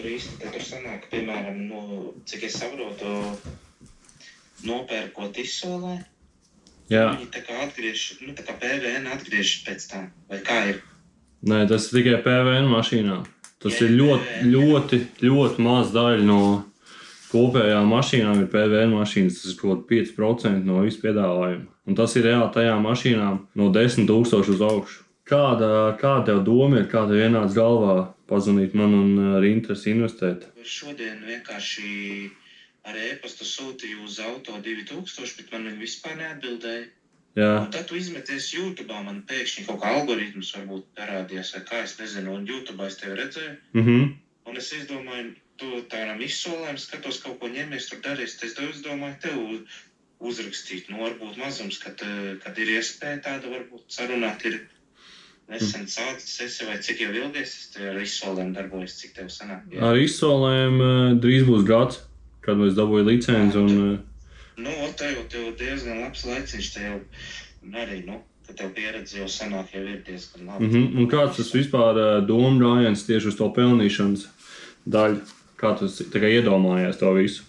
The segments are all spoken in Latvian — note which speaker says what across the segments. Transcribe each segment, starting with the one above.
Speaker 1: tur īsti, tad tur sanāk, piemēram, cik es saprotu, nopērkot izsolē, viņi tā kā atgriež, tā kā PVN atgriež pēc tam, vai kā ir?
Speaker 2: Nē, tas ir tikai PVN mašīnām. Tas ir ļoti maz daļa no kopējām mašīnām ir PVN mašīnas, tas ir kaut 5% no visu piedāvājumu. Un tas ir reāli tajām mašīnām no 10 000 uz augšu. Kāda tev doma ir, kā tev ienāca galvā pazvanīt man un ar interesi investēt?
Speaker 1: Šodien vienkārši ar e-pastu sūtīju uz auto 2000, bet man viņi vispār neatbildēja.
Speaker 2: Jā.
Speaker 1: Un tad tu izmeties YouTube'ā, man pēkšņi kaut kā algoritms varbūt parādījās, vai kā, es nezinu, un YouTube'ā es tevi redzēju. Un es izdomāju, tu tādām izsolēm skatos kaut ko ņemies, tur darīs, tad es domāju, tev uzrakstīt, varbūt mazums, kad ir iespēja tāda, varbūt sarunāt ir nesen sācis esi, vai cik jau ilgies es te ar izsolēm darbojos, cik tev sanāk? Jā.
Speaker 2: Ar izsolēm drīz būs gads, kad es dabūju licenci un...
Speaker 1: Tev diezgan labs laiciņš, tev arī, ka tev pieredze jau sanāk, jau ir diezgan labi.
Speaker 2: Un kāds tas vispār doma gājiens tieši uz to pelnīšanas daļu? Kā tu tā kā iedomājies to visu?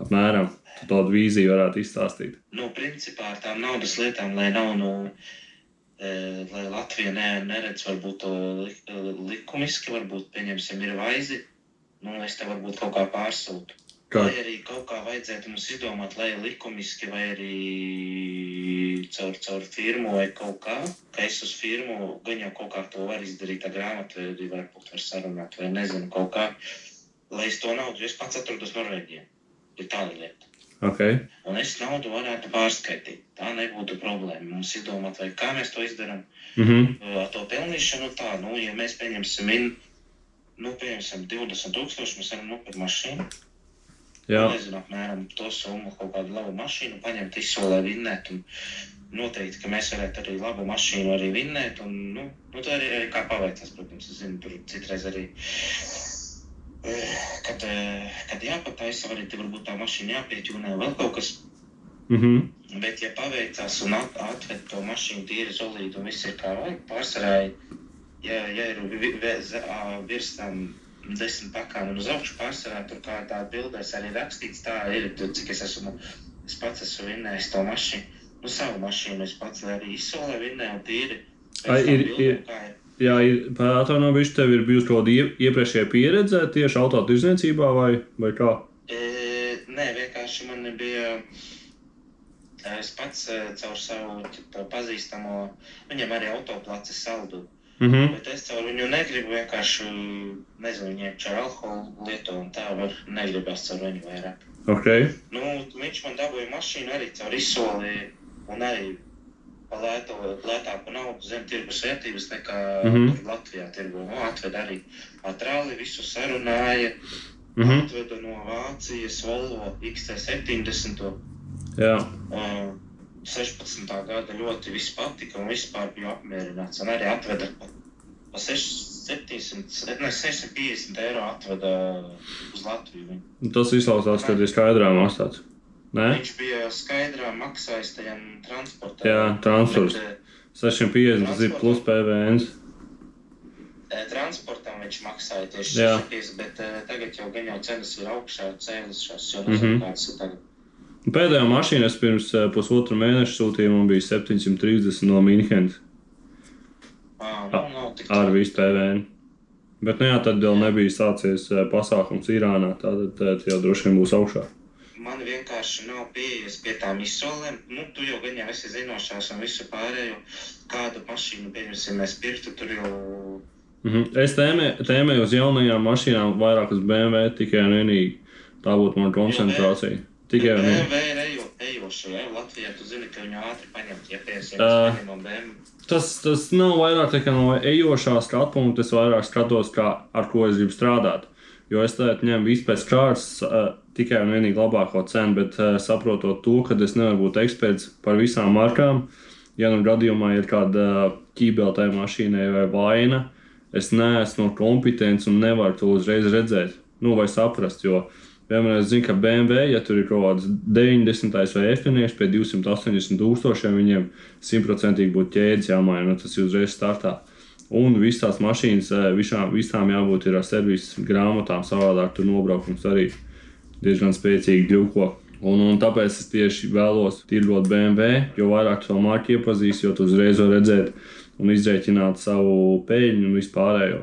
Speaker 2: Apmēram, tu tādu vīziju varētu izstāstīt.
Speaker 1: Principā ar tām naudas lietām, lai nav, lai Latvija neredz varbūt to likumiski, varbūt, pieņemsim, ir vaizi, es te varbūt kaut kā pārsūtu. Vai arī kaut kā vajadzētu mums izdomāt, lai likumiski, vai arī caur firmu vai kaut kā, ka es uz firmu gan jau kaut kā to var izdarīt, tā grāmatvedī varbūt var sarunāt, vai nezinu, kaut kā, lai es to naudu, es pats atrodos Norvēģijā, ir tāda lieta.
Speaker 2: Okay.
Speaker 1: Un es naudu varētu pārskaitīt, tā nebūtu problēma, mums izdomāt, vai kā mēs to izdarām, ar to pelnīšanu tā, ja mēs pieņemsim 20 000, mēs varam nopirkt mašīnu. Nezinu, apmēram to summu, kaut kādu labu mašīnu, paņemt izsolē vinnēt, un noteikti, ka mēs varētu arī labu mašīnu arī vinnēt, un, tā arī kā paveicās, protams, es zinu, tur citreiz arī, kad jāpataisa, arī te varbūt tā mašīna jāpieķūnē, vēl kaut kas, bet ja paveicās un atved to mašīnu tīri solīdu, un viss ir kā vajag, pārsvarāji, ja ir virs tam 10 pakām un uz augšu pārsvarā, tur kā tā bildēs arī rakstīts, tā ir, cik es pats esmu vinnējis to mašīnu, savu mašīnu es pats arī izsolē vinnēju tīri, pēc tā bildēm, kā ir.
Speaker 2: Jā, atvainojiet, bišķi, tev ir bijusi kaut kāda iepriekšējā pieredze tieši autotirdzniecībā vai kā?
Speaker 1: Nē, vienkārši man bija, es pats caur savu pazīstamo, viņam arī autoplaci saldu. Bet es caur viņu negribu vienkārši, nezinu, viņiem caur alkoholu lietu un tā var negribas caur viņu vairāk.
Speaker 2: Okay.
Speaker 1: Viņš man dabūja mašīnu arī caur izsoli un arī pa lētāku naudu zem tirgus vērtības nekā tur Latvijā tirgu. Atved arī atrāli, visu sarunāja, atveda no Vācijas Volvo XC70.
Speaker 2: Jā.
Speaker 1: 16. gada ļoti viss patika un vispār biju apmierināts. Un arī atveda pa 650 eiro atveda uz Latviju.
Speaker 2: Tas izklausās, kad ir skaidrā maksāts. Nē?
Speaker 1: Viņš bija skaidrā maksājis tajam transportam.
Speaker 2: Jā, transports. 650, tas ir plus PVN.
Speaker 1: Transportam viņš maksāja tieši 650, bet tagad jau gan jau cenas ir augšā cēlušās, jo nezinu, kāds ir tagad.
Speaker 2: Pēdējā mašīna es pirms pusotru mēnešu sūtīju, man bija 730 no Minhenes. Ar visu PVN. Bet tad vēl nebija sācies pasākums Irānā, tātad jau droši vien būs augšā.
Speaker 1: Man vienkārši nav pieejas pie tām izsolēm. Tu jau gan jau esi zinošās un visu pārējo, kādu mašīnu pieņemsim mēs pirktu, tur jau...
Speaker 2: Es tēmēju uz jaunajām mašīnām vairāk uz BMW tikai un vienīgi. Tā būtu mana koncentrācija.
Speaker 1: BMW ir ejoši, Latvijā tu zini, ka viņu ātri paņemt, ja paņem no BMW.
Speaker 2: Tas nav vairāk tikai no ejošā skatu punkta, es vairāk skatos, ar ko es gribu strādāt. Jo es tagad ņemu visu pēc kārtas tikai un vienīgi labāko cenu, bet saprotot to, ka es nevaru būt eksperts par visām markām, ja gadījumā ir kāda ķībeltai mašīnai vai vaina, es neesmu kompetents un nevaru to uzreiz redzēt, vai saprast, jo piemēram, es zinu, ka BMW, ja tur ir kaut kāds 90. vai F-nieks pie 280 000, viņiem 100% būtu ķēdes jāmaina, tas ir uzreiz startā. Un visas tās mašīnas, visām jābūt ir ar servisa grāmatām, savādāk tur nobraukums arī diezgan spēcīgi ļuko. Un tāpēc es tieši vēlos tirgot BMW, jo vairāk to marku iepazīst, jo tu uzreiz var redzēt un izrēķināt savu peļņu un vispārējo.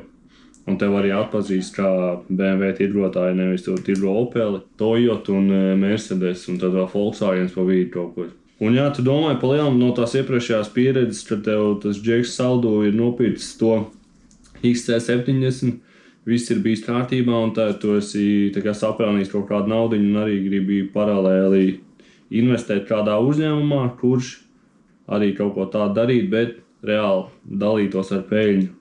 Speaker 2: Un tev arī atpazīst kā BMW tirgotāji, nevis tu tirgo Opeli, Toyota un Mercedes, un tad vēl Volkswagen pa vidu kaut ko. Un jā, tu domāji pa lielam no tās iepriekšējās pieredzes, kad tev tas Džeks saldo ir nopircis to XC70, viss ir bijis kārtībā, un tad tu esi sapelnījis kaut kādu naudiņu un arī gribi paralēli investēt kādā uzņēmumā, kurš arī kaut ko tādu darīt, bet reāli dalītos ar peļņu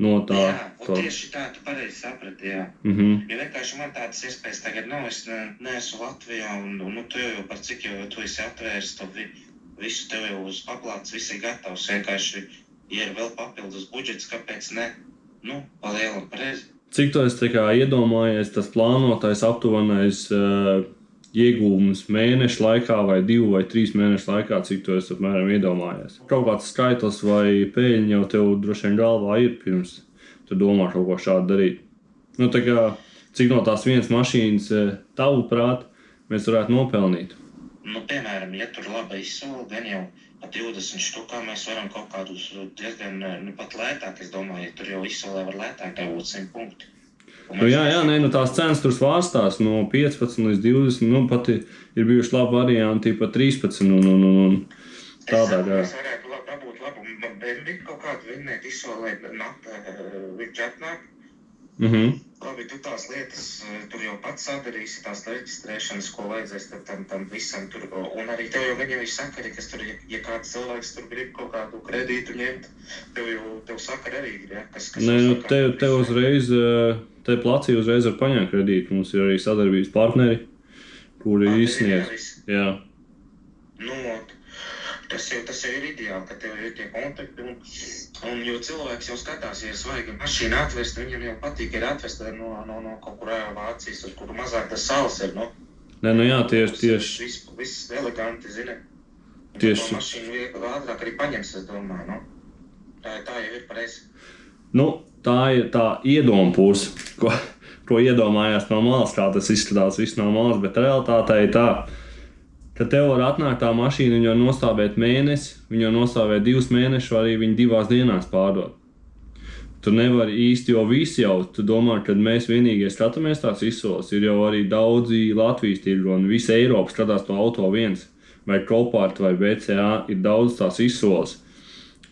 Speaker 2: no tā.
Speaker 1: Jā, tieši tā, tu pareizi saprati, jā. Jo vienkārši man tādas iespējas tagad nav, es neesmu Latvijā, un tu jau par cik jau tu esi atvērs, to visu tev jau uz paplāts, viss ir gatavs, vienkārši, ja ir vēl papildus budžets, kāpēc ne? Pa lielam pareizi.
Speaker 2: Cik tu esi iedomājies, tas plānotais aptuvenais iegūms mēnešu laikā vai 2 vai 3 mēnešu laikā, cik tu esi apmēram iedomājies? Kaut kāds skaitlis vai peļņa jau tev droši vien galvā ir pirms tu domā kaut ko šādu darīt. Cik no tās vienas mašīnas tavuprāt mēs varētu nopelnīt?
Speaker 1: Piemēram, ja tur laba izsola, gan jau pa 20 štukā mēs varam kaut kādus diezgan pat lētāk, es domāju, ja tur jau izsolē var lētāk dabūt 100 punkti.
Speaker 2: Tās cenas tur svārstās no 15 līdz 20, pat ir bijuši labi varianti pa 13 un tādā gā.
Speaker 1: Es varētu dabūt labu BMW kaut kādu vinnēt izsolē, viņš atnāk. Labi, tu tās lietas tur jau pats sadarīsi, tās reģistrēšanas, ko vajadzēs tam visam tur. Un arī tev jau viņam ir sakari, kas tur, ja kāds cilvēks tur grib kaut kādu kredītu ņemt, tev sakari arī ir, ja?
Speaker 2: Tev uzreiz, te placī uzreiz var paņemt kredītu. Mums ir arī sadarbības partneri, kuri izsniedz. Jā.
Speaker 1: Tas jau ir ideāli, ka tev ir tie kontakti, un jo cilvēks jau skatās, ja ir svaigi mašīna atvest, viņam jau patīk ir atvest no kaut kur Vācijas, uz kuru mazāk tas sals ir,
Speaker 2: tieši.
Speaker 1: Viss eleganti, zini.
Speaker 2: Tieši.
Speaker 1: To mašīnu viegli ātrāk arī paņems, es domāju, Tā jau ir pareizi.
Speaker 2: Tā ir tā iedoma puse, ko iedomājās no malas, kā tas izskatās viss no malas, bet realitātē ir tā, ka tev var atnākt tā mašīna, viņa var nostāvēt mēnesi, viņa var nostāvēt 2 mēnešus, vai arī viņa 2 dienās pārdot. Tu nevari īsti, jo visi jau, tu domā, kad mēs vienīgie skatāmies tās izsoles, ir jau arī daudzi Latvijas tirgoni, visa Eiropa skatās to auto viens, vai Copart vai BCA, ir daudz tās izsoles,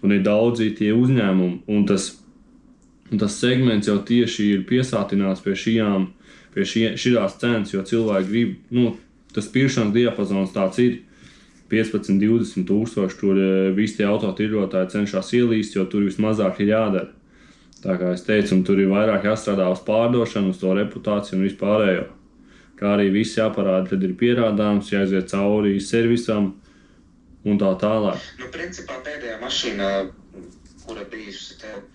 Speaker 2: un ir daudzi tie uzņēmumi, un tas segments jau tieši ir piesātināts pie šīs cenas, jo cilvēki grib, tas pirkšanas diapazons tāds ir 15-20 tūkstoši, kur visi tie autotirgotāji cenšas ielīst, jo tur vismazāk ir jādara. Tā kā es teicu, un tur ir vairāk jāstrādā uz pārdošanu, uz to reputāciju un vispārējo. Kā arī viss jāparāda, kad ir pierādāms, jāiziet cauri servisam un tā tālāk.
Speaker 1: Principā pēdējā mašīnā, kura bijusi tev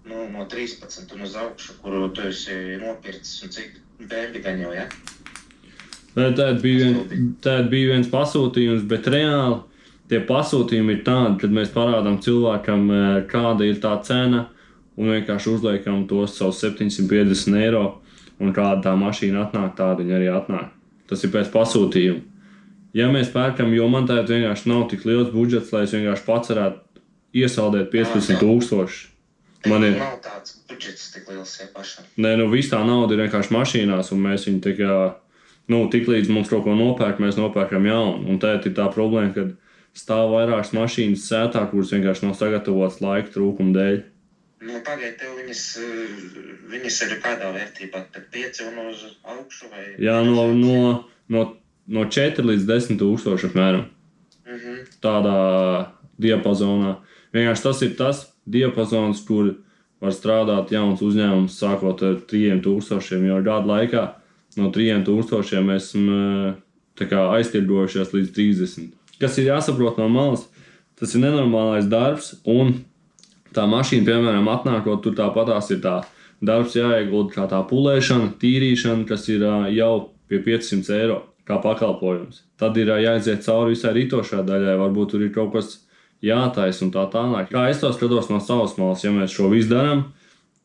Speaker 1: no 13 un uz augšu, kuru tu esi nopircis, un cik BMW gan jau, ja?
Speaker 2: Tād bija viens pasūtījums, bet reāli tie pasūtījumi ir tādi, kad mēs parādām cilvēkam, kāda ir tā cena, un vienkārši uzliekam tos savus 750 eiro, un kāda tā mašīna atnāk, tāda viņa arī atnāk. Tas ir pēc pasūtījuma. Ja mēs pērkam, jo man tād vienkārši nav tik liels budžets, lai es vienkārši pats varētu iesaldēt 15 000.
Speaker 1: Nav tāds budžets tik liels, ja pašam.
Speaker 2: Viss tā nauda ir vienkārši mašīnās, un mēs viņu tik līdz mums kaut ko nopērk, mēs nopērkam jaunu. Un tā ir tā problēma, kad stāv vairākas mašīnas sētā, kuras vienkārši nav sagatavotas laika trūkuma dēļ.
Speaker 1: Pagaid, tev viņas ir kādā vērtībā, tad 5 un uz augšu vai?
Speaker 2: Jā, no 4 līdz 10 000 apmēram. Tādā diapazonā. Vienkārši tas ir tas diapazons, kur var strādāt jauns uzņēmums, sākot ar 3 000, jo gadu laikā no 3 000 mēs esam aiztirgojušies līdz 30. Kas ir jāsaprot no malas, tas ir nenormālais darbs, un tā mašīna, piemēram, atnākot, tur tāpatās ir tā darbs jāiegulda kā tā pulēšana, tīrīšana, kas ir jau pie 500 eiro kā pakalpojums. Tad ir jāiziet cauri visai ritošā daļai, varbūt tur ir kaut kas jātaisa un tā tālāk. Kā es to skatos no savas malas, ja mēs šo visu darām,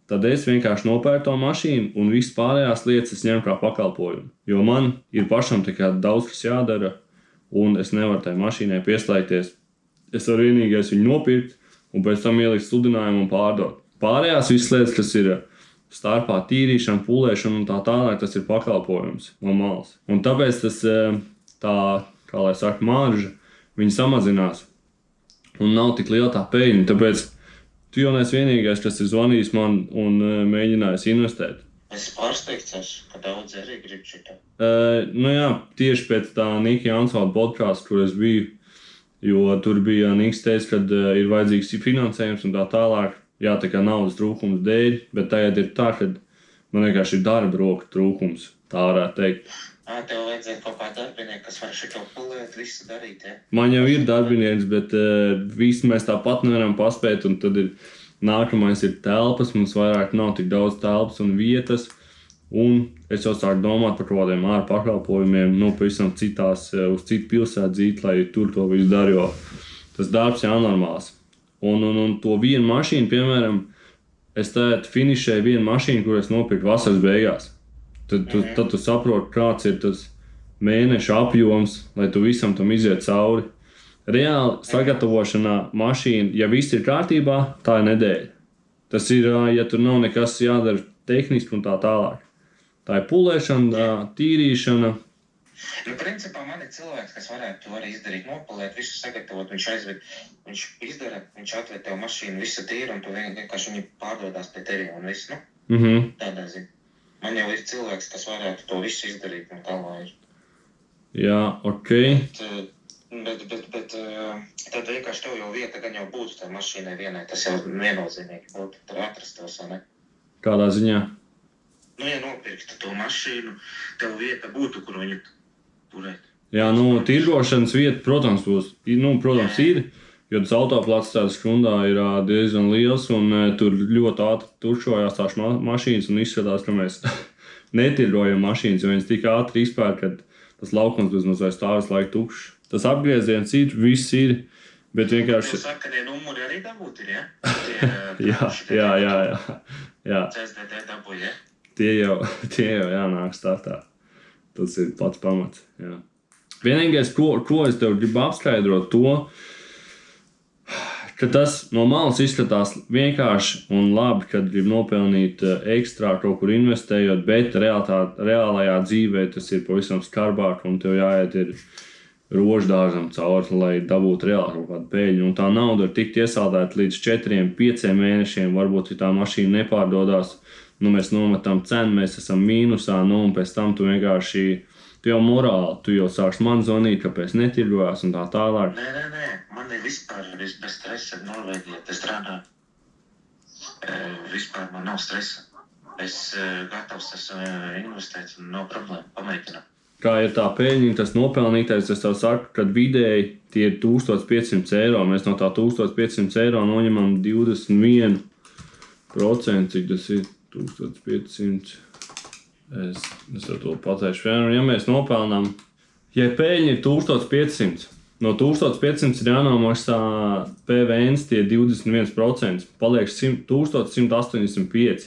Speaker 2: tad es vienkārši nopērku to mašīnu un visas pārējās lietas es ņemu kā pakalpojumu. Jo man ir pašam tikai daudz, kas jādara, un es nevaru tai mašīnai pieslēgties. Es varu vienīgais viņu nopirkt un pēc tam ielikt sludinājumu un pārdot. Pārējās visas lietas, kas ir starpā tīrīšana, pulēšana un tā tālāk, tas ir pakalpojums no malas. Un tāpēc tas tā, kā lai saka, marža, viņi samazinās un nav tik liela tā peļņa. Tāpēc tu jau neesi vienīgais, kas ir zvanījis man un mēģinājis investēt.
Speaker 1: Es pārsteigts, ka daudz arī grib šitā.
Speaker 2: Nu jā, tieši pēc tā Nika Jansvalda podcastu, kur es biju, jo tur bija Niks teica, kad ir vajadzīgs finansējums un tā tālāk. Jā, tā kā naudas trūkums dēļ, bet tagad ir tā, ka man vienkārši ir darba roku trūkums, tā varētu teikt.
Speaker 1: Tev vajadzēja kaut kā darbinieku, kas var šito pulēt, visu darīt, ja?
Speaker 2: Man jau ir darbinieks, bet visi mēs tāpat nevaram paspēt, un tad ir nākamais ir telpas, mums vairāk nav tik daudz telpas un vietas, un es jau sāku domāt par kaut kādiem ārpakalpojumiem, pavisam citās, uz citu pilsētu dzīt, lai tur to visu dar, jo tas darbs jānormāls. Un to vienu mašīnu, piemēram, es tagad finišēju vienu mašīnu, kur es nopirku vasaras beigās. Tad tu saproti, kāds ir tas mēneša apjoms, lai tu visam tam iziet cauri. Reāli sagatavošanā mašīna, ja viss ir kārtībā, tā ir nedēļa. Tas ir, ja tur nav nekas jādara tehniski un tā tālāk. Tā ir pulēšana, tīrīšana.
Speaker 1: Principā man ir cilvēks, kas varētu to arī izdarīt, nopulēt, visu sagatavot, viņš izdara, viņš atved tev mašīnu, visu tīru, un tu vienkārši viņi pārdodās pie tevi un visu, tādā ziņā. Man jau ir cilvēks, kas varētu to visu izdarīt, un tā lai ir.
Speaker 2: Jā, ok.
Speaker 1: Bet tad vienkārši tev jau vieta gan jau būtu tai mašīnai vienai, tas jau viennozīmīgi būtu, tur atrastos, vai ne?
Speaker 2: Kādā ziņā?
Speaker 1: Ja nopirktu to mašīnu, tev vieta būtu, kur viņu turēt.
Speaker 2: Jā, tirgošanas vieta, protams, būs. Protams, ir, jo tas autoplats tādā skrundā ir diezgan liels, un tur ļoti ātri turšojās tās mašīnas, un izskatās, ka mēs netirgojam mašīnas, jo viņas tik ātri izpēr, ka tas laukums vismaz vairs stāvis laiku tukšs. Tas apgrieziens ir, viss ir, bet vienkārši...
Speaker 1: Jūs sarkanie numuri arī dabūt ir,
Speaker 2: ja? Jā.
Speaker 1: CSDD dabu, ja?
Speaker 2: Tie jau jānāk startā. Tas ir pats pamats. Jā. Vienīgais, ko es tev gribu apskaidrot, ka tas no malas izskatās vienkārši un labi, kad grib nopelnīt ekstrā kaut kur investējot, bet reālajā dzīvē tas ir pavisam skarbāk un tev jāiet ir roždārzam cauri, lai dabūtu reāli kaut kādu peļņu. Un tā nauda var tikt iesaldēta līdz 4-5 mēnešiem, varbūt, ja tā mašīna nepārdodās. Mēs nometam cenu, mēs esam mīnusā, un pēc tam tu vienkārši, tu jau morāli, tu jau sāks man zvanīt, kāpēc netirgojās un tā tālāk.
Speaker 1: Nē, man ir vispār bez stresa Norvēģijā, te strādā. Vispār man nav stresa. Es gatavs esmu investēt un nav problēma, pamēģināt.
Speaker 2: Kā ir tā peļņa, tas nopelnītais, es tev saku, kad vidēji tie ir 1500 eiro, mēs no tā 1500 eiro noņemam 21%, cik tas ir. 1500. Es ar to pateikšu. Ja mēs nopelnām, ja peļņa ir 1500, no 1500 ir jānomaksā PVNs tie 21%, paliek 1185.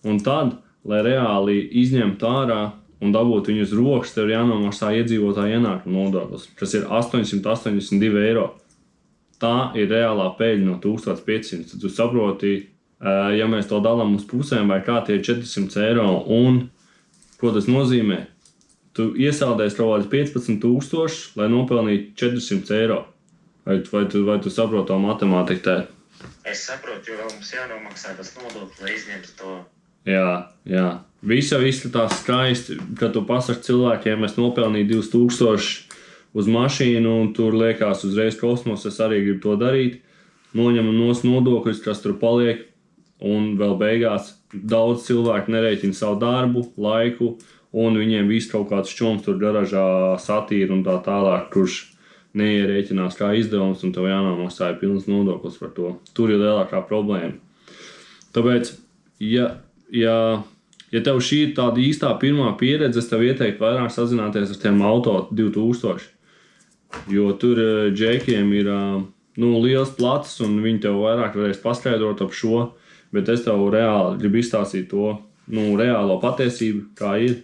Speaker 2: Un tad, lai reāli izņemt ārā un dabūt viņu uz rokas, tev ir jānomaksā iedzīvotāja ienākuma nodoklis, kas ir 882 eiro. Tā ir reālā peļņa no 1500. Tad tu saproti, ja mēs to dalām uz pusēm, vai kā tie ir 400 eiro, un ko tas nozīmē? Tu iesaldēsi kaut kāds 15,000, lai nopelnītu 400 eiro. Vai tu saproti to matemātiku tā?
Speaker 1: Es saprotu, jo mums jānomaksā tas nodoklis, lai izņemtu to.
Speaker 2: Jā. Viss jau izskatās skaisti, kad tu pasaki cilvēkiem, es nopelnīju 2000 uz mašīnu, un tur liekas uzreiz kosmos, es arī gribu to darīt. Noņemam nos nodokļus, kas tur paliek. Un vēl beigās daudz cilvēku nerēķina savu darbu, laiku, un viņiem viss kaut kāds šķoms tur garažā satīra un tā tālāk, kurš neierēķinās kā izdevums, un tev jānomaksā pilns nodoklis par to. Tur ir lielākā problēma. Tāpēc, ja tev šī ir tāda īstā pirmā pieredze, es tev ieteiktu vairāk sazināties ar tiem auto 2000, jo tur džekiem ir liels plats, un viņi tev vairāk varēs paskaidrot ap šo, bet es tev reāli gribu izstāstīt to reālo patiesību, kā ir.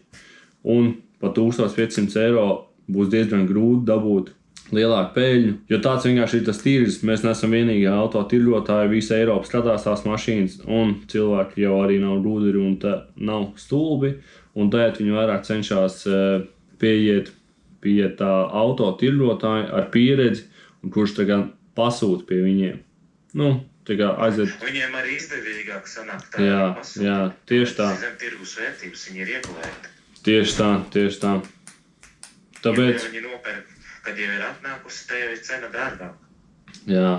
Speaker 2: Un par 1500 eiro būs diezgan grūti dabūt lielāku peļņu, jo tāds vienkārši ir tas tirgus. Mēs neesam vienīgie auto tirgotāji, visa Eiropa skatās tās mašīnas, un cilvēki jau arī nav gudri un nav stulbi, un tēt viņi vairāk cenšas pieiet pie tā auto tirgotāja ar pieredzi, un kurš tagad pasūta pie viņiem. Aiziet.
Speaker 1: Viņiem arī izdevīgāk sanāk
Speaker 2: tā. Jā, tieši tā.
Speaker 1: Zem tirgus vērtības viņi ir iegulēti.
Speaker 2: Tieši tā. Tāpēc...
Speaker 1: Viņi nopērk, kad jau ir atnākusi, tev ir cena dārgāk.
Speaker 2: Jā.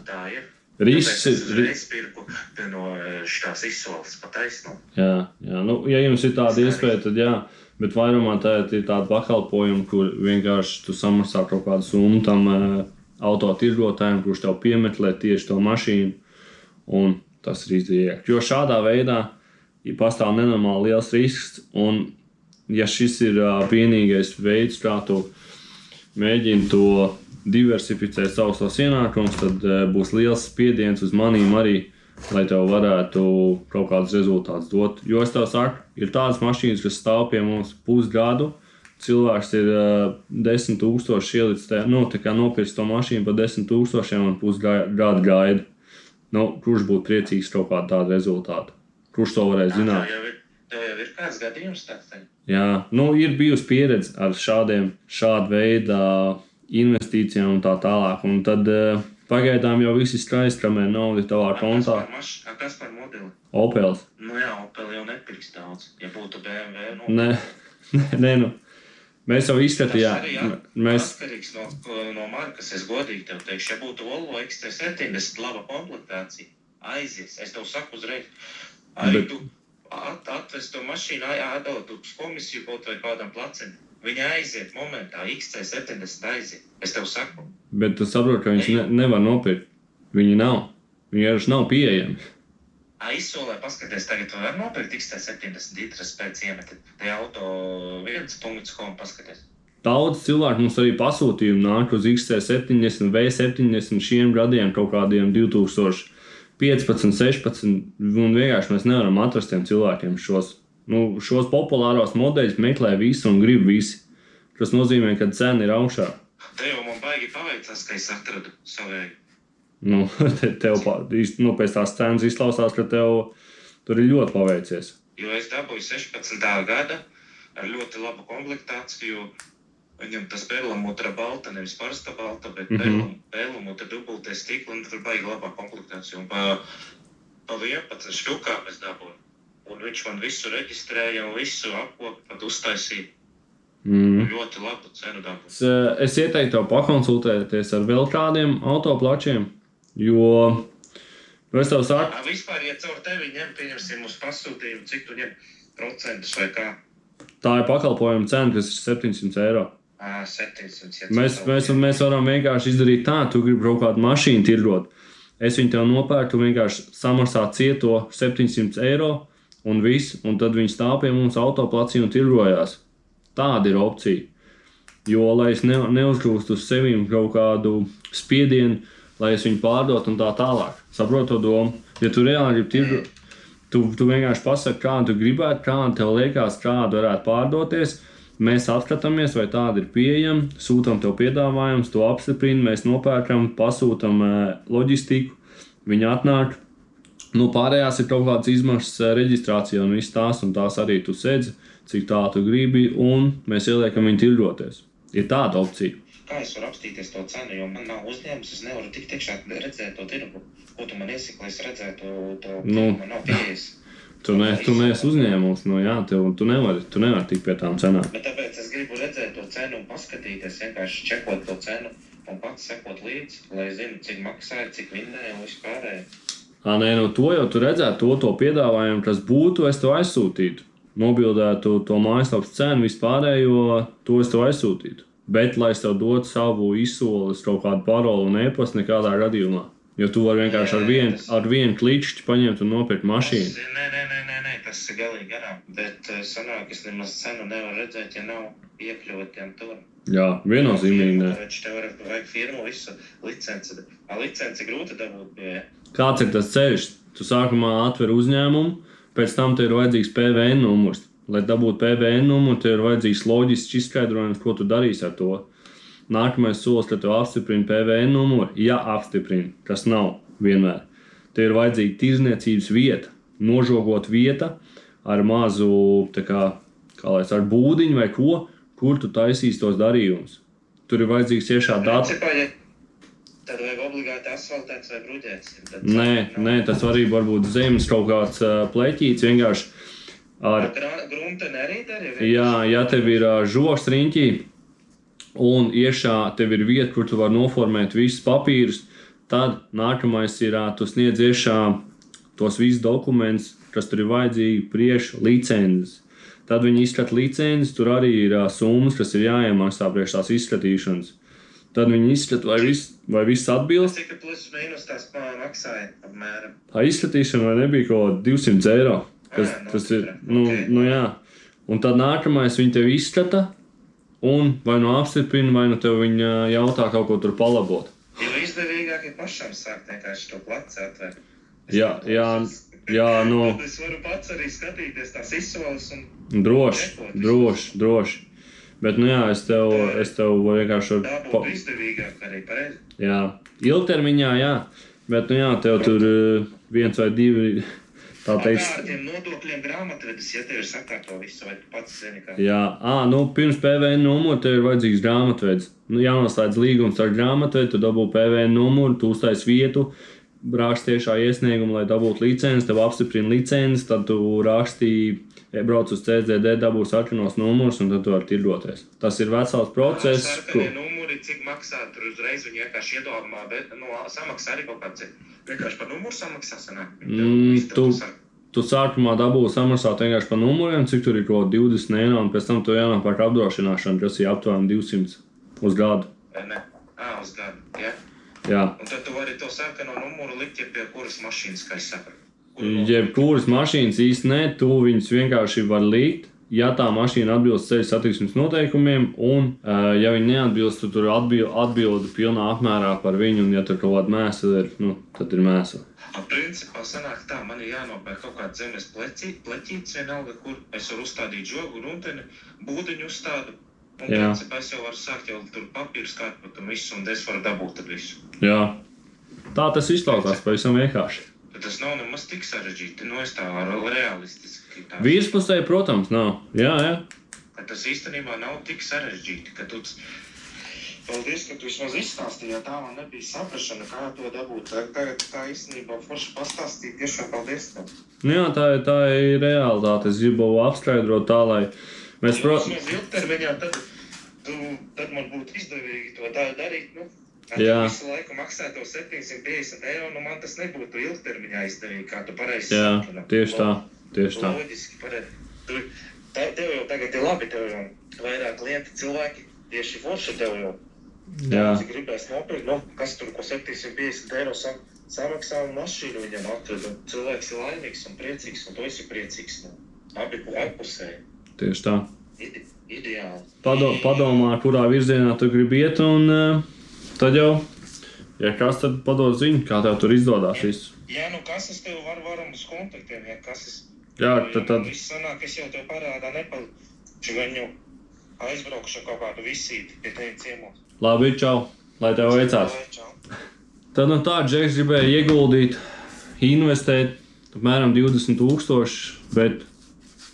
Speaker 1: Tā ir.
Speaker 2: Risks ir...
Speaker 1: Es pirku no šitās izsoles pa taisnu.
Speaker 2: Jā. Ja jums ir tāda iespēja, tad jā. Bet vairumā tā ir tāda pakalpojuma, kur vienkārši tu samaksā kaut kādu summu tam auto tirgotājiem, kurš tev piemeklē tieši to mašīnu, un tas ir izdevīgāk. Jo šādā veidā pastāv nenormāli liels risks, un ja šis ir vienīgais veids, kā tu mēģini to diversificēt savus tos ienākumus, tad būs liels spiediens uz manīm arī, lai tev varētu kaut kādus rezultātus dot. Jo es tev saku, ir tādas mašīnas, kas stāv pie mums pusgadu, cilvēks ir 10,000 ielicis tā kā nopirks to mašīnu par 10,000 un pusgadu gaida. Kurš būtu priecīgs kaut kādu tādu rezultātu? Kurš to varēs zināt?
Speaker 1: Tev jau ir kāds gadījums tāds?
Speaker 2: Jā, ir bijusi pieredze ar šādu veidu investīcijām un tā tālāk. Un tad pagaidām jau viss ir skaisti, kamēr nauda ir tavā kontā.
Speaker 1: Kas par modeli?
Speaker 2: Opels.
Speaker 1: Opel jau nepirks daudz. Ja būtu BMW,
Speaker 2: Nē, mēs jau izskatījām.
Speaker 1: Tas atkarīgs no markas, es godīgi tev teikšu. Ja būtu Volvo XC70, laba komplektācija, aizies. Es tev saku uzreiz, tu atvest to mašīnu, atdot uz komisiju kaut vai kādam placim. Viņa aiziet momentā, XC70 aiziet. Es tev saku. Bet
Speaker 2: tu saproti, ka viņas nevar nopirkt. Viņi nav. Viņi arī nav pieejami.
Speaker 1: Izsolē paskaties, tagad var nopirkt XC70 litras pēc iemetet. Te auto 1.com paskaties.
Speaker 2: Daudz cilvēku mums arī pasūtījumu nāk uz XC70, V70 šiem gadiem kaut kādiem 2015, 16, un vienkārši mēs nevaram atrast tiem cilvēkiem šos populāros modeļus meklē visi un grib visi. Tas nozīmē, ka cena ir augšā.
Speaker 1: Te jau man baigi paveicās, ka es atradu savēju.
Speaker 2: Tev pēc tās cenas izklausās, ka tev tur ir ļoti paveicies.
Speaker 1: Jo es dabūju 16. gada ar ļoti labu komplektāciju. Viņam tas perlamutra balta, nevis parasta balta, bet perlamutra dubultie stikli, un tur baigi labā komplektācija. Un pa 11 štukām es dabūju. Un viņš man visu reģistrēja un visu apkopi pat uztaisīja. Ļoti labu cenu dabūju.
Speaker 2: Es ieteiktu tev pakonsultēties ar vēl kādiem autoplačiem. Jo es tev saku...
Speaker 1: Vispār, ja caur tevi pieņemsim uz pasūtījumu, cik tu ņem procentus vai kā?
Speaker 2: Tā ir pakalpojuma cena, kas ir 700 eiro.
Speaker 1: 700.
Speaker 2: Mēs varam vienkārši izdarīt tā, tu gribi kaut kādu mašīnu tirgot. Es viņu tev nopērku, tu vienkārši samaksā cieto 700 eiro un viss, un tad viņi stāv pie mums autoplacī un tirgojās. Tāda ir opcija. Jo, lai es neuzkļūstu uz sevīm kaut kādu spiedienu, lai es viņu pārdot un tā tālāk. Saproti to domu? Ja tu reāli gribi tirgot, tu vienkārši pasaki, kādu tu gribētu, kādu tev liekas, kādu varētu pārdoties. Mēs atskatāmies, vai tāda ir pieejama, sūtam tev piedāvājums, to apstiprina, mēs nopērkam, pasūtam loģistiku, viņi atnāk. Pārējās ir kaut kādas izmaksas reģistrācija un viss tās, un tās arī tu sedzi, cik tā tu gribi, un mēs ieliekam viņu tirgoties. Ir tāda opcija.
Speaker 1: Kā es varu apstīties to cenu, jo man nav uzņēmums, es nevaru tik tiekšā redzēt to tirgu. Ko tu man iesaki, lai es redzētu to man nav pieejas?
Speaker 2: Tu neesi uzņēmums, tu nevari tikt pie tām cenām.
Speaker 1: Bet tāpēc es gribu redzēt to cenu un paskatīties, vienkārši čekot to cenu un pats sekot līdzi, lai zinu, cik maksāja, cik vinnēja un vispārēja.
Speaker 2: To jau tu redzētu, to piedāvājumu, kas būtu, es tev aizsūtītu. Nobildētu to mājaslapas cenu vispārējo, to es tev aizsūtītu. Bet, lai es tev dotu savu izsoles kaut kādu parolu un e-pastu, nekādā gadījumā. Jo tu vari vienkārši ar vienu kliķšķi paņemt un nopirkt mašīnu.
Speaker 1: Nē, kas ir galīgi garām. Bet sanāk, es nemaz cenu nevaru redzēt, ja nav iekļūtiem tur.
Speaker 2: Jā, viennozīmīgi ne.
Speaker 1: Viņš tev vajag firmu, visu licenci. Licenci grūti dabūt bija.
Speaker 2: Kāds ir tas ceļš? Tu sākumā atver uzņēmumu, pēc tam tev ir vajadzīgs PVN numurs. Lai dabūtu PVN numuru, tev ir vajadzīgs loģisks izskaidrojums, ko tu darīsi ar to. Nākamais solis, ka tev apstiprina PVN numuru, ja apstiprina, kas nav vienmēr. Tev ir vajadzīga tirzniecības vieta, nožogot vieta ar mazu, ar būdiņu vai ko, kur tu taisīsi tos darījumus. Tur ir vajadzīgs iešā dati.
Speaker 1: Tad vajag obligāti asfaltēts vai bruģēts.
Speaker 2: Nē, tas varbūt zemes kaut kāds pleķīts vienkārši ar...
Speaker 1: Grunteni arī dar?
Speaker 2: Ja tev ir žoks riņķī un iešā tev ir vieta, kur tu vari noformēt visus papīrus, tad nākamais ir, tu sniedz iešā tos visus dokumentus, kas tur ir vajadzīgi priekš licences. Tad viņi izskata licences, tur arī ir summas, kas ir jāiemaksā priekš tās izskatīšanas. Tad viņi izskata, vai viss atbilst.
Speaker 1: Cik plus mīnus tās maksāja apmēram?
Speaker 2: Tā izskatīšana vai nebija kaut 200 eiro. Tas ir, jā. Un tad nākamais viņi tev izskata, un vai nu apstiprina, vai nu tev viņi jautā kaut ko tur palabot.
Speaker 1: Jo izdevīgāk ir pašam sākt vienkārši to placi atvērt. Es varu pats arī skatīties tās izsoles un...
Speaker 2: Droši. Bet, es tev vienkārši...
Speaker 1: Tā būtu izdevīgāk arī pareizi.
Speaker 2: Jā, ilgtermiņā, jā. Bet, tev tur 1 vai 2, tā teiks...
Speaker 1: Ar tiem nodokļiem grāmatvedis, ja tev ir sakārto visu, vai tu pats zini, kā...
Speaker 2: Jā, pirms PVN numuru tev ir vajadzīgs grāmatvedis. Jānoslēdz līgums ar grāmatvedi, tu dabū PVN numuru, tu uztais vietu, raksti tiešā iesniegumu, lai dabūtu licenci, tev apstiprina licenci, tad tu raksti, brauc uz CZD, dabūs sarkanos numurus, un tad tu vari tirgoties. Tas ir vesels process.
Speaker 1: Sarkanie numuri, cik maksā, tur uzreiz viņi vienkārši iedomā, bet samaksā arī kaut kāds, vienkārši par numuru samaksā sanāk.
Speaker 2: Tu sākumā dabūsi samaksāt vienkārši par numuriem, cik tur ir kaut 20 eiro, un pēc tam tu jānopērk apdrošināšanu, kas ir aptuveni 200 uz gadu.
Speaker 1: Ne? Uz gadu, ja?
Speaker 2: Jā.
Speaker 1: Un tad tu vari to sarkano numuru likt, ja pie kuras mašīnas, kā es saprotu.
Speaker 2: Jebkuras mašīnas īsti ne, tu viņus vienkārši var likt, ja tā mašīna atbilst ceļu satiksmes noteikumiem, un ja viņi neatbilst, tu tur atbildi pilnā apmērā par viņu, un ja tur kaut kāda mēsla ir, tad ir mēsla.
Speaker 1: Principā sanāk tā, man ir jānopērk kaut kāds zemes pleķīts vienalga, kur es varu uzstādīt žogu, runteni, būdiņu uzstādu. Un principā es jau varu sākt jau tur papīru skāpot un visu, un es varu dabūt tad visu.
Speaker 2: Jā. Tā tas izklausās pavisam vienkārši.
Speaker 1: Tas nav nemaz tik sarežģīti, es tā realistiski.
Speaker 2: Virspusē, protams, nav. Jā.
Speaker 1: Tas īstenībā nav tik sarežģīti, ka tu... Paldies, ka tu vismaz izstāstīji, jo tā man nebija saprašana, kā to dabūt. Tagad tā īstenībā forši pastāstīja, tiešām paldies tev.
Speaker 2: Jā, tā ir realitāte. Es gribu apskaidrot tā, lai... Mēs
Speaker 1: ilgtermiņā, tad man būtu izdevīgi to darīt, visu laiku maksā to 750 eiro, man tas nebūtu ilgtermiņā izdevīgi, kā tu pareizi saki.
Speaker 2: Jā, tieši tā.
Speaker 1: Loģiski pareizi. Tev jau tagad ir labi, tev jau vairāk klienti cilvēki, tieši forši tev jau. Daudzi gribēs nopirkt, kas tur ko 750 eiro samaksā un mašīnu viņam atved. Cilvēks ir laimīgs un priecīgs, un tu esi priecīgs. Abi apusēji.
Speaker 2: Tieši tā.
Speaker 1: Ideāli.
Speaker 2: Padomā, kurā virzienā tu gribi iet, un tad jau, ja kas, tad padod ziņu, kā tev tur izdodās visu.
Speaker 1: Jā, kas es tev varam uz kontaktiem, ja kas es...
Speaker 2: Jā, tad...
Speaker 1: Viss sanāk, es jau tev parādā nepalīdzu viņu aizbraukšu kaut kādu visīti pie tevi ciemos.
Speaker 2: Labi, čau, lai tev veicās. Tad tā, Džeks gribēja ieguldīt, investēt apmēram 20,000, bet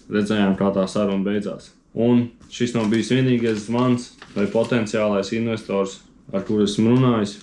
Speaker 2: redzējām, kā tā saruna beidzās. Un šis nav bijis vienīgais zvans vai potenciālais investors, ar kuru esmu runājis.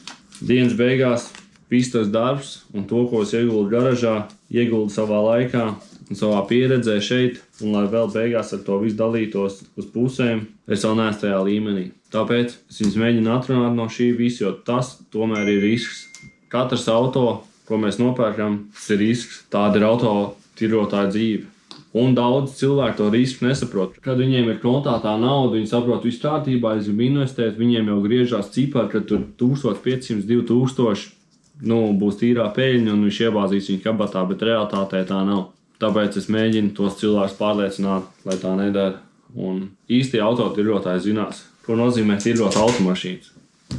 Speaker 2: Dienas beigās viss tas darbs un to, ko es ieguldu garažā, ieguldu savā laikā un savā pieredzē šeit, un lai vēl beigās ar to visu dalītos uz pusēm, es vēl neesmu tajā līmenī. Tāpēc es viņus mēģinu atrunāt no šī visu, jo tas tomēr ir risks. Katrs auto, ko mēs nopērkam, tas ir risks. Tāda ir auto tirgotāja dzīve. Un daudz cilvēku to risku nesaprot. Kad viņiem ir kontā tā nauda, viņi saprot, viss kārtībā, es gribu investēt, viņiem jau griežās cipari, ka tur 1500, 2000 būs tīrā peļņa un viņš iebāzīs viņu kabatā, bet realitātē tā nav. tāpēc es mēģinu tos cilvēkus pārliecināt, lai tā nedara. Un īstie autotirgotāji zinās, ko nozīmē tirgot automašīnas.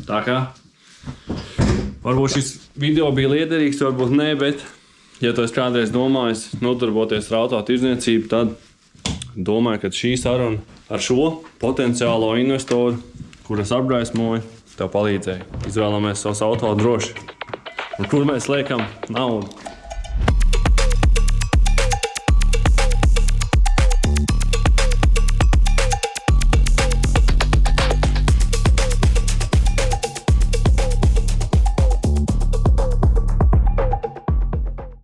Speaker 2: Tā kā varbūt šis video bija liederīgs, varbūt ne, bet ja tu esi kādreiz domājis nodarboties ar autotirdzniecību, tad domāju, ka šī saruna ar šo potenciālo investoru, kuras apgaismoju, tev palīdzēja. Izvēlamies savus auto droši. Un kur mēs liekam naudu?